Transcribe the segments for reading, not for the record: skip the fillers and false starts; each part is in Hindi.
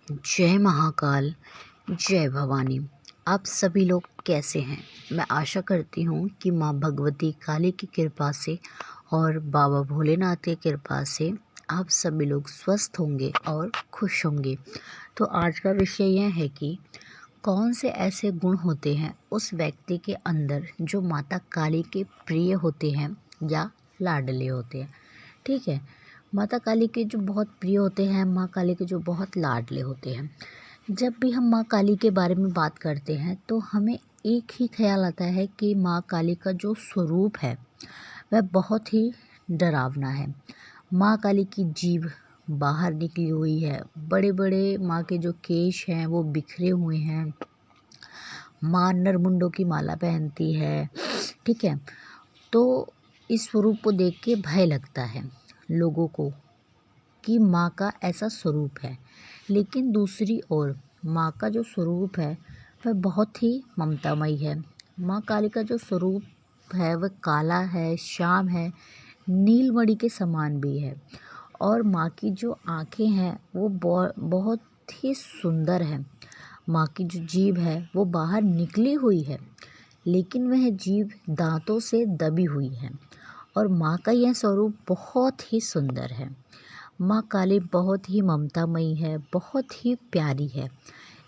जय महाकाल, जय भवानी। आप सभी लोग कैसे हैं? मैं आशा करती हूँ कि माँ भगवती काली की कृपा से और बाबा भोलेनाथ की कृपा से आप सभी लोग स्वस्थ होंगे और खुश होंगे। तो आज का विषय यह है कि कौन से ऐसे गुण होते हैं उस व्यक्ति के अंदर जो माता काली के प्रिय होते हैं या लाडले होते हैं। ठीक है, माता काली के जो बहुत प्रिय होते हैं, माँ काली के जो बहुत लाडले होते हैं। जब भी हम माँ काली के बारे में बात करते हैं तो हमें एक ही ख्याल आता है कि माँ काली का जो स्वरूप है वह बहुत ही डरावना है। माँ काली की जीभ बाहर निकली हुई है, बड़े बड़े माँ के जो केश हैं वो बिखरे हुए हैं। माँ नरमुंडों की माला पहनती है। ठीक है, तो इस स्वरूप को देख के भय लगता है लोगों को कि माँ का ऐसा स्वरूप है। लेकिन दूसरी ओर माँ का जो स्वरूप है वह बहुत ही ममतामयी है। माँ काली का जो स्वरूप है वह काला है, श्याम है, नीलमणि के समान भी है। और माँ की जो आँखें हैं वो बहुत ही सुंदर है। माँ की जो जीभ है वो बाहर निकली हुई है, लेकिन वह जीभ दांतों से दबी हुई है। और माँ का यह स्वरूप बहुत ही सुंदर है। माँ काली बहुत ही ममतामयी है, बहुत ही प्यारी है।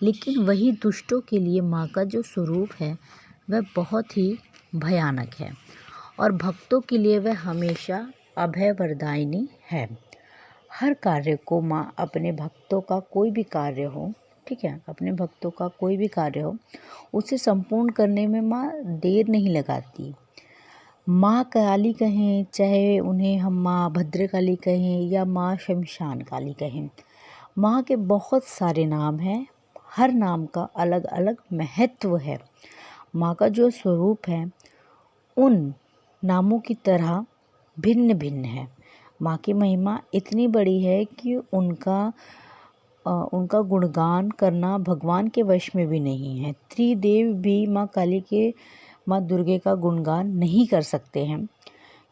लेकिन वही दुष्टों के लिए माँ का जो स्वरूप है वह बहुत ही भयानक है। और भक्तों के लिए वह हमेशा अभय वरदायिनी है। हर कार्य को माँ अपने भक्तों का कोई भी कार्य हो, ठीक है, अपने भक्तों का कोई भी कार्य हो, उसे संपूर्ण करने में माँ देर नहीं लगाती। माँ काली कहें, चाहे उन्हें हम माँ भद्रकाली कहें या माँ शमशान काली कहें, माँ के बहुत सारे नाम हैं। हर नाम का अलग अलग महत्व है। माँ का जो स्वरूप है उन नामों की तरह भिन्न भिन्न है। माँ की महिमा इतनी बड़ी है कि उनका गुणगान करना भगवान के वश में भी नहीं है। त्रिदेव भी माँ दुर्गे का गुणगान नहीं कर सकते हैं,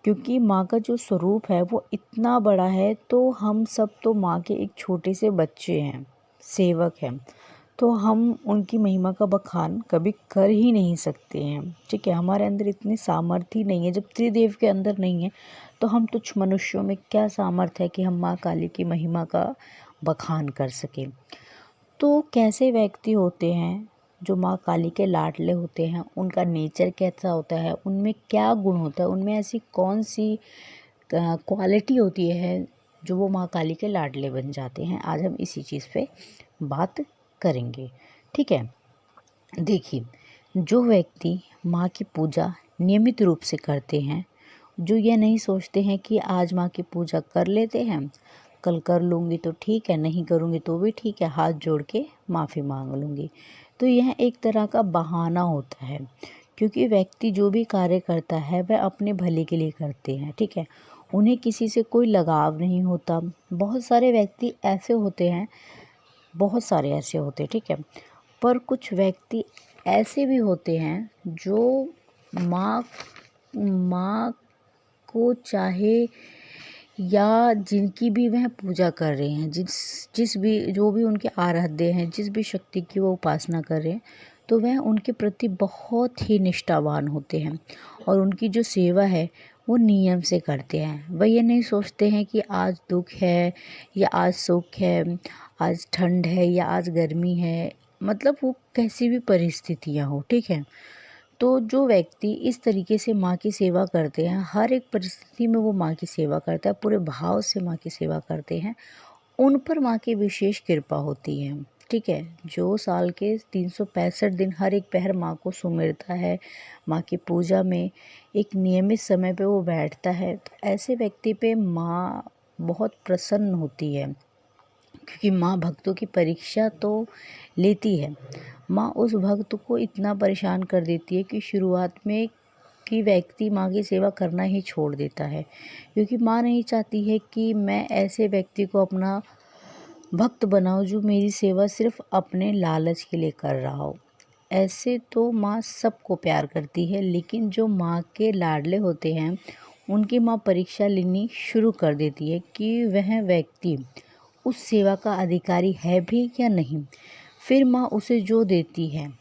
क्योंकि माँ का जो स्वरूप है वो इतना बड़ा है। तो हम सब तो माँ के एक छोटे से बच्चे हैं, सेवक हैं, तो हम उनकी महिमा का बखान कभी कर ही नहीं सकते हैं। ठीक है, हमारे अंदर इतनी सामर्थ्य ही नहीं है। जब त्रिदेव के अंदर नहीं है तो हम तुच्छ मनुष्यों में क्या सामर्थ्य है कि हम माँ काली की महिमा का बखान कर सकें। तो कैसे व्यक्ति होते हैं जो माँ काली के लाडले होते हैं, उनका नेचर कैसा होता है, उनमें क्या गुण होता है, उनमें ऐसी कौन सी क्वालिटी होती है जो वो माँ काली के लाडले बन जाते हैं, आज हम इसी चीज़ पे बात करेंगे। ठीक है, देखिए, जो व्यक्ति माँ की पूजा नियमित रूप से करते हैं, जो ये नहीं सोचते हैं कि आज माँ की पूजा कर लेते हैं, कल कर लूँगी तो ठीक है, नहीं करूँगी तो भी ठीक है, हाथ जोड़ के माफ़ी मांग लूँगी, तो यह एक तरह का बहाना होता है। क्योंकि व्यक्ति जो भी कार्य करता है वह अपने भले के लिए करते हैं। ठीक है, उन्हें किसी से कोई लगाव नहीं होता। बहुत सारे व्यक्ति ऐसे होते हैं, बहुत सारे ऐसे होते हैं, ठीक है, पर कुछ व्यक्ति ऐसे भी होते हैं जो माँ माँ को चाहे या जिनकी भी वह पूजा कर रहे हैं, जो भी उनके आराध्य हैं, जिस भी शक्ति की वो उपासना कर रहे हैं, तो वह उनके प्रति बहुत ही निष्ठावान होते हैं और उनकी जो सेवा है वो नियम से करते हैं। वह ये नहीं सोचते हैं कि आज दुख है या आज सुख है, आज ठंड है या आज गर्मी है, मतलब वो कैसी भी परिस्थितियाँ हो। ठीक है, तो जो व्यक्ति इस तरीके से माँ की सेवा करते हैं, हर एक परिस्थिति में वो माँ की सेवा करता है, पूरे भाव से माँ की सेवा करते हैं, उन पर माँ की विशेष कृपा होती है। ठीक है, जो साल के 365 दिन हर एक पहर माँ को सुमिरता है, माँ की पूजा में एक नियमित समय पे वो बैठता है, तो ऐसे व्यक्ति पे माँ बहुत प्रसन्न होती है। क्योंकि माँ भक्तों की परीक्षा तो लेती है। माँ उस भक्त को इतना परेशान कर देती है कि शुरुआत में कि व्यक्ति माँ की सेवा करना ही छोड़ देता है, क्योंकि माँ नहीं चाहती है कि मैं ऐसे व्यक्ति को अपना भक्त बनाऊं जो मेरी सेवा सिर्फ अपने लालच के लिए कर रहा हो। ऐसे तो माँ सबको प्यार करती है, लेकिन जो माँ के लाडले होते हैं उनकी माँ परीक्षा लेनी शुरू कर देती है कि वह व्यक्ति उस सेवा का अधिकारी है भी या नहीं। फिर माँ उसे जो देती है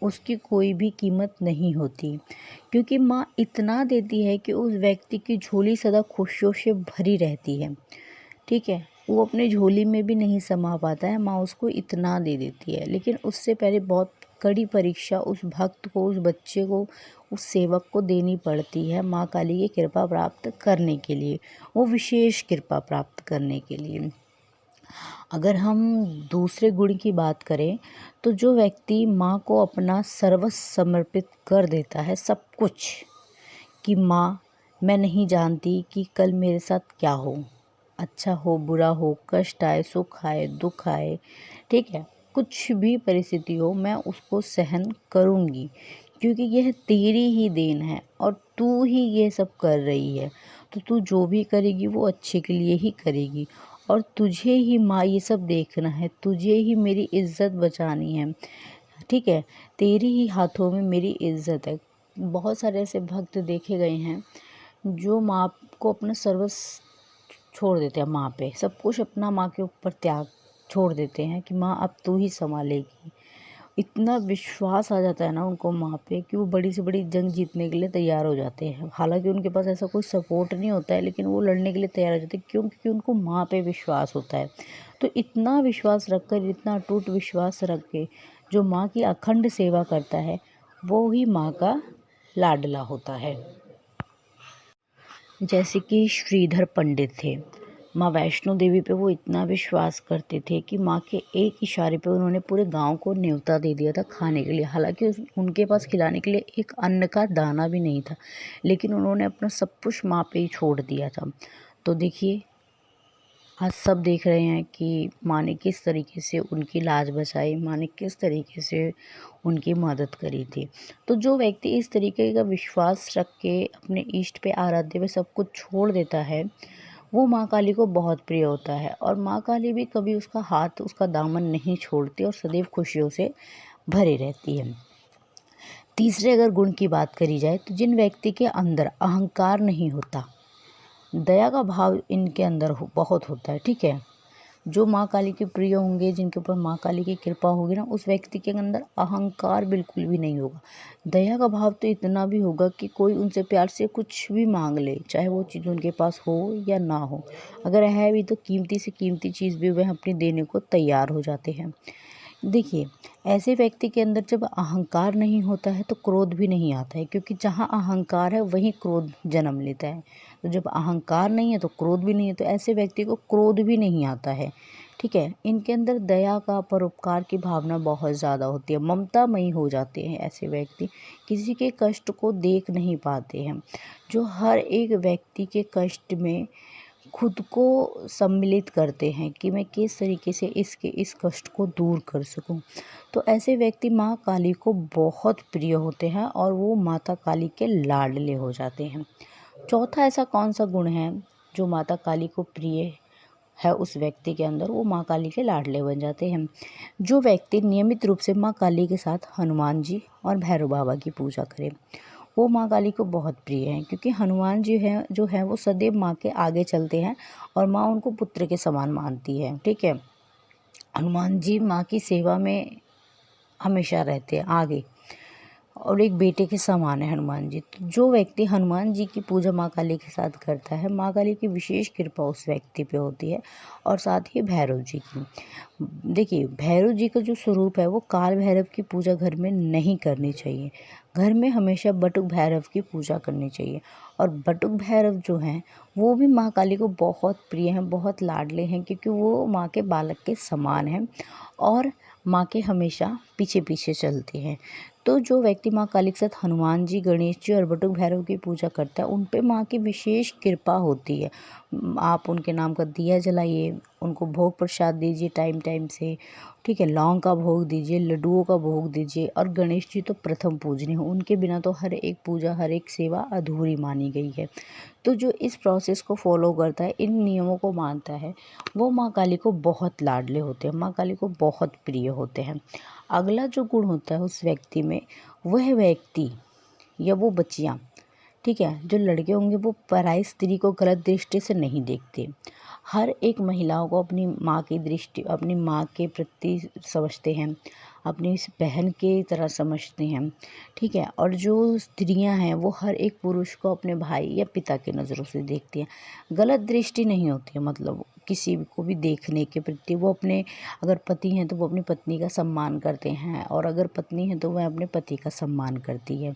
उसकी कोई भी कीमत नहीं होती, क्योंकि माँ इतना देती है कि उस व्यक्ति की झोली सदा खुशियों से भरी रहती है। ठीक है, वो अपने झोली में भी नहीं समा पाता है, माँ उसको इतना दे देती है। लेकिन उससे पहले बहुत कड़ी परीक्षा उस भक्त को, उस बच्चे को, उस सेवक को देनी पड़ती है माँ काली की कृपा प्राप्त करने के लिए, वो विशेष कृपा प्राप्त करने के लिए। अगर हम दूसरे गुण की बात करें तो जो व्यक्ति माँ को अपना सर्वस्व समर्पित कर देता है, सब कुछ, कि माँ मैं नहीं जानती कि कल मेरे साथ क्या हो, अच्छा हो बुरा हो, कष्ट आए सुख आए दुख आए, ठीक है, कुछ भी परिस्थिति हो मैं उसको सहन करूँगी, क्योंकि यह तेरी ही देन है और तू ही ये सब कर रही है। तो तू जो भी करेगी वो अच्छे के लिए ही करेगी, और तुझे ही माँ ये सब देखना है, तुझे ही मेरी इज्जत बचानी है। ठीक है, तेरी ही हाथों में मेरी इज्जत है। बहुत सारे ऐसे भक्त देखे गए हैं जो माँ को अपना सर्वस्व छोड़ देते हैं, माँ पे सब कुछ अपना माँ के ऊपर त्याग छोड़ देते हैं कि माँ अब तू ही संभालेगी। इतना विश्वास आ जाता है ना उनको माँ पे कि वो बड़ी से बड़ी जंग जीतने के लिए तैयार हो जाते हैं। हालांकि उनके पास ऐसा कोई सपोर्ट नहीं होता है, लेकिन वो लड़ने के लिए तैयार हो जाते हैं। क्यों? क्योंकि उनको माँ पे विश्वास होता है। तो इतना विश्वास रखकर, इतना अटूट विश्वास रख के जो माँ की अखंड सेवा करता है वो ही माँ का लाडला होता है। जैसे कि श्रीधर पंडित थे, माँ वैष्णो देवी पे वो इतना विश्वास करते थे कि माँ के एक इशारे पे उन्होंने पूरे गांव को न्योता दे दिया था खाने के लिए। हालांकि उनके पास खिलाने के लिए एक अन्न का दाना भी नहीं था, लेकिन उन्होंने अपना सब कुछ माँ पे ही छोड़ दिया था। तो देखिए, आज सब देख रहे हैं कि माँ ने किस तरीके से उनकी लाज बचाई, माँ ने किस तरीके से उनकी मदद करी थी। तो जो व्यक्ति इस तरीके का विश्वास रख के अपने इष्ट पे, आराध्य पे सब कुछ छोड़ देता है, वो माँ काली को बहुत प्रिय होता है। और माँ काली भी कभी उसका हाथ, उसका दामन नहीं छोड़ती और सदैव खुशियों से भरी रहती है। तीसरे अगर गुण की बात करी जाए तो जिन व्यक्ति के अंदर अहंकार नहीं होता, दया का भाव इनके अंदर बहुत होता है। ठीक है, जो माँ काली के प्रिय होंगे, जिनके ऊपर माँ काली की कृपा होगी ना, उस व्यक्ति के अंदर अहंकार बिल्कुल भी नहीं होगा। दया का भाव तो इतना भी होगा कि कोई उनसे प्यार से कुछ भी मांग ले, चाहे वो चीज़ उनके पास हो या ना हो, अगर है भी तो कीमती से कीमती चीज़ भी वह अपनी देने को तैयार हो जाते हैं। देखिए, ऐसे व्यक्ति के अंदर जब अहंकार नहीं होता है तो क्रोध भी नहीं आता है, क्योंकि जहाँ अहंकार है वहीं क्रोध जन्म लेता है। तो जब अहंकार नहीं है तो क्रोध भी नहीं है, तो ऐसे व्यक्ति को क्रोध भी नहीं आता है। ठीक है, इनके अंदर दया का, परोपकार की भावना बहुत ज़्यादा होती है, ममतामयी हो जाते हैं ऐसे व्यक्ति, किसी के कष्ट को देख नहीं पाते हैं। जो हर एक व्यक्ति के कष्ट में खुद को सम्मिलित करते हैं कि मैं किस तरीके से इस कष्ट को दूर कर सकूं। तो ऐसे व्यक्ति माँ काली को बहुत प्रिय होते हैं और वो माता काली के लाडले हो जाते हैं। चौथा ऐसा कौन सा गुण है जो माता काली को प्रिय है उस व्यक्ति के अंदर, वो माँ काली के लाडले बन जाते हैं। जो व्यक्ति नियमित रूप से माँ काली के साथ हनुमान जी और भैरव बाबा की पूजा करे, वो माँ काली को बहुत प्रिय हैं, क्योंकि हनुमान जी हैं जो है वो सदैव माँ के आगे चलते हैं और माँ उनको पुत्र के समान मानती है। ठीक है, हनुमान जी माँ की सेवा में हमेशा रहते हैं आगे, और एक बेटे के समान है हनुमान जी। तो जो व्यक्ति हनुमान जी की पूजा माँ काली के साथ करता है, माँ काली की विशेष कृपा उस व्यक्ति पे होती है। और साथ ही भैरव जी की, देखिए भैरव जी का जो स्वरूप है वो काल भैरव की पूजा घर में नहीं करनी चाहिए। घर में हमेशा बटुक भैरव की पूजा करनी चाहिए। और बटुक भैरव जो हैं वो भी माँ काली को बहुत प्रिय हैं, बहुत लाडले हैं, क्योंकि वो माँ के बालक के समान हैं और माँ के हमेशा पीछे पीछे चलते हैं। तो जो व्यक्ति माँ काली के साथ हनुमान जी, गणेश जी और बटुक भैरव की पूजा करता है, उन पे माँ की विशेष कृपा होती है। आप उनके नाम का दिया जलाइए, उनको भोग प्रसाद दीजिए टाइम टाइम से। ठीक है, लौंग का भोग दीजिए, लड्डुओं का भोग दीजिए। और गणेश जी तो प्रथम पूजनीय हो, उनके बिना तो हर एक पूजा, हर एक सेवा अधूरी मानी गई है। तो जो इस प्रोसेस को फॉलो करता है, इन नियमों को मानता है, वो माँ काली को बहुत लाडले होते हैं, माँ काली को बहुत प्रिय होते हैं। अगला जो गुण होता है उस व्यक्ति में, वह व्यक्ति या वो बच्चियाँ, ठीक है, जो लड़के होंगे वो पराई स्त्री को गलत दृष्टि से नहीं देखते। हर एक महिलाओं को अपनी माँ की दृष्टि, अपनी माँ के प्रति समझते हैं, अपनी इस बहन की तरह समझते हैं, ठीक है। और जो स्त्रियां हैं वो हर एक पुरुष को अपने भाई या पिता की नज़रों से देखती हैं। गलत दृष्टि नहीं होती है, मतलब किसी को भी देखने के प्रति वो अपने, अगर पति हैं तो वो अपनी पत्नी का सम्मान करते हैं, और अगर पत्नी है तो वह अपने पति का सम्मान करती है,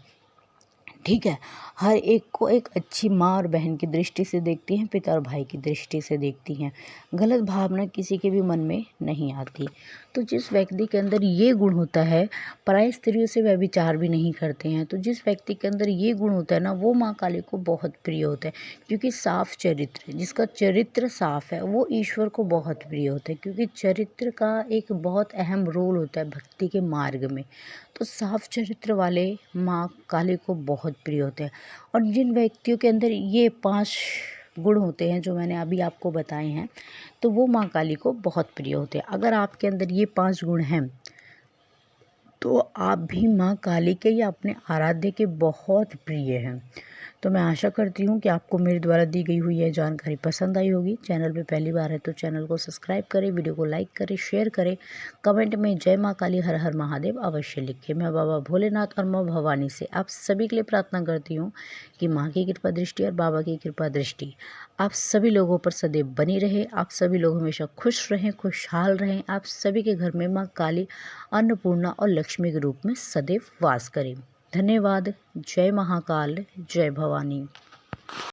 ठीक है। हर एक को एक अच्छी माँ और बहन की दृष्टि से देखती हैं, पिता और भाई की दृष्टि से देखती हैं। गलत भावना किसी के भी मन में नहीं आती। तो जिस व्यक्ति के अंदर ये गुण होता है, पराई स्त्रियों से वह विचार भी नहीं करते हैं। तो जिस व्यक्ति के अंदर ये गुण होता है ना, वो माँ काली को बहुत प्रिय होता है, क्योंकि साफ चरित्र, जिसका चरित्र साफ है वो ईश्वर को बहुत प्रिय होता है, क्योंकि चरित्र का एक बहुत अहम रोल होता है भक्ति के मार्ग में। तो साफ चरित्र वाले माँ काली को बहुत प्रिय होते हैं। और जिन व्यक्तियों के अंदर ये 5 गुण होते हैं जो मैंने अभी आपको बताए हैं, तो वो माँ काली को बहुत प्रिय होते हैं। अगर आपके अंदर ये 5 गुण हैं तो आप भी माँ काली के या अपने आराध्य के बहुत प्रिय हैं। तो मैं आशा करती हूँ कि आपको मेरे द्वारा दी गई हुई यह जानकारी पसंद आई होगी। चैनल पे पहली बार है तो चैनल को सब्सक्राइब करें, वीडियो को लाइक करें, शेयर करें, कमेंट में जय माँ काली हर हर महादेव अवश्य लिखें। मैं बाबा भोलेनाथ और माँ भवानी से आप सभी के लिए प्रार्थना करती हूँ कि माँ की कृपा दृष्टि और बाबा की कृपा दृष्टि आप सभी लोगों पर सदैव बनी रहे। आप सभी लोग हमेशा खुश रहें, खुशहाल रहें। आप सभी के घर में माँ काली अन्नपूर्णा और लक्ष्मी के रूप में सदैव वास करें। धन्यवाद। जय महाकाल, जय भवानी।